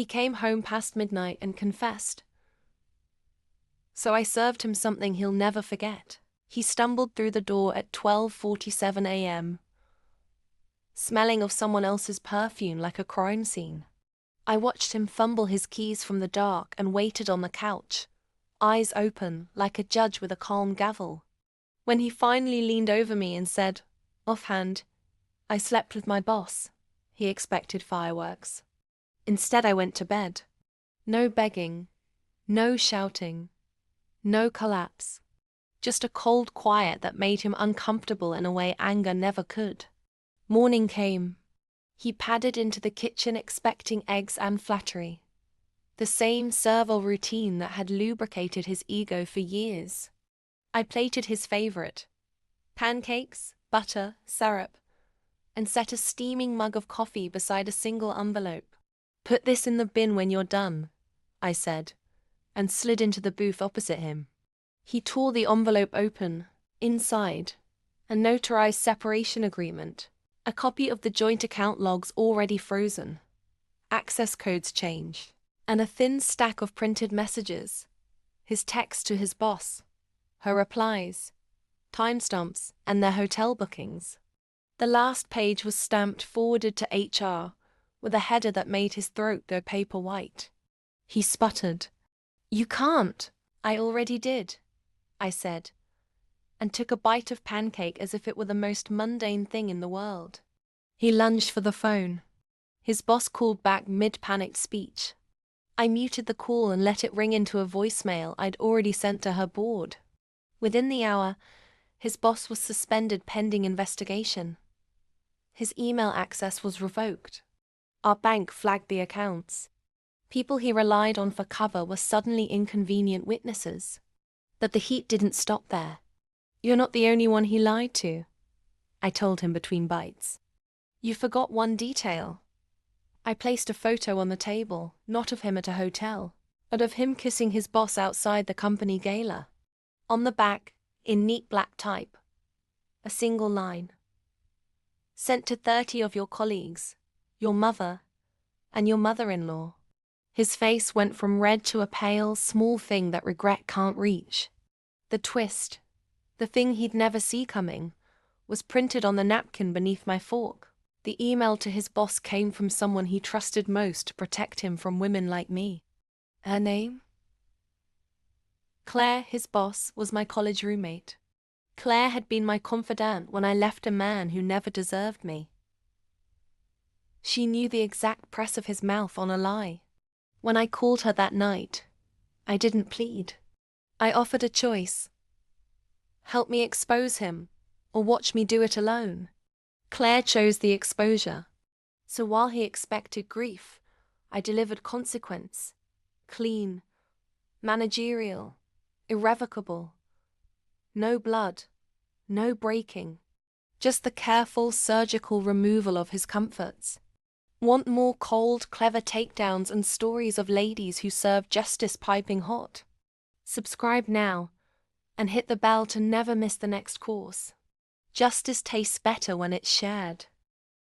He came home past midnight and confessed. So I served him something he'll never forget. He stumbled through the door at 12:47 a.m., smelling of someone else's perfume like a crime scene. I watched him fumble his keys from the dark and waited on the couch, eyes open like a judge with a calm gavel. When he finally leaned over me and said, offhand, "I slept with my boss," he expected fireworks. Instead, I went to bed. No begging, no shouting, no collapse. Just a cold quiet that made him uncomfortable in a way anger never could. Morning came. He padded into the kitchen expecting eggs and flattery. The same servile routine that had lubricated his ego for years. I plated his favorite: pancakes, butter, syrup, and set a steaming mug of coffee beside a single envelope. "Put this in the bin when you're done," I said, and slid into the booth opposite him. He tore the envelope open. Inside, a notarized separation agreement, a copy of the joint account logs already frozen, access codes changed, and a thin stack of printed messages, his text to his boss, her replies, timestamps, and their hotel bookings. The last page was stamped "forwarded to HR," with a header that made his throat go paper white. He sputtered. "You can't." "I already did," I said, and took a bite of pancake as if it were the most mundane thing in the world. He lunged for the phone. His boss called back mid-panicked speech. I muted the call and let it ring into a voicemail I'd already sent to her board. Within the hour, his boss was suspended pending investigation. His email access was revoked. Our bank flagged the accounts. People he relied on for cover were suddenly inconvenient witnesses. But the heat didn't stop there. "You're not the only one he lied to," I told him between bites. "You forgot one detail." I placed a photo on the table, not of him at a hotel, but of him kissing his boss outside the company gala. On the back, in neat black type, a single line: "Sent to 30 of your colleagues, your mother, and your mother-in-law." His face went from red to a pale, small thing that regret can't reach. The twist, the thing he'd never see coming, was printed on the napkin beneath my fork. The email to his boss came from someone he trusted most to protect him from women like me. Her name? Claire, his boss, was my college roommate. Claire had been my confidant when I left a man who never deserved me. She knew the exact press of his mouth on a lie. When I called her that night, I didn't plead. I offered a choice: help me expose him, or watch me do it alone. Claire chose the exposure. So while he expected grief, I delivered consequence. Clean, managerial, irrevocable. No blood, no breaking. Just the careful, surgical removal of his comforts. Want more cold, clever takedowns and stories of ladies who serve justice piping hot? Subscribe now, and hit the bell to never miss the next course. Justice tastes better when it's shared.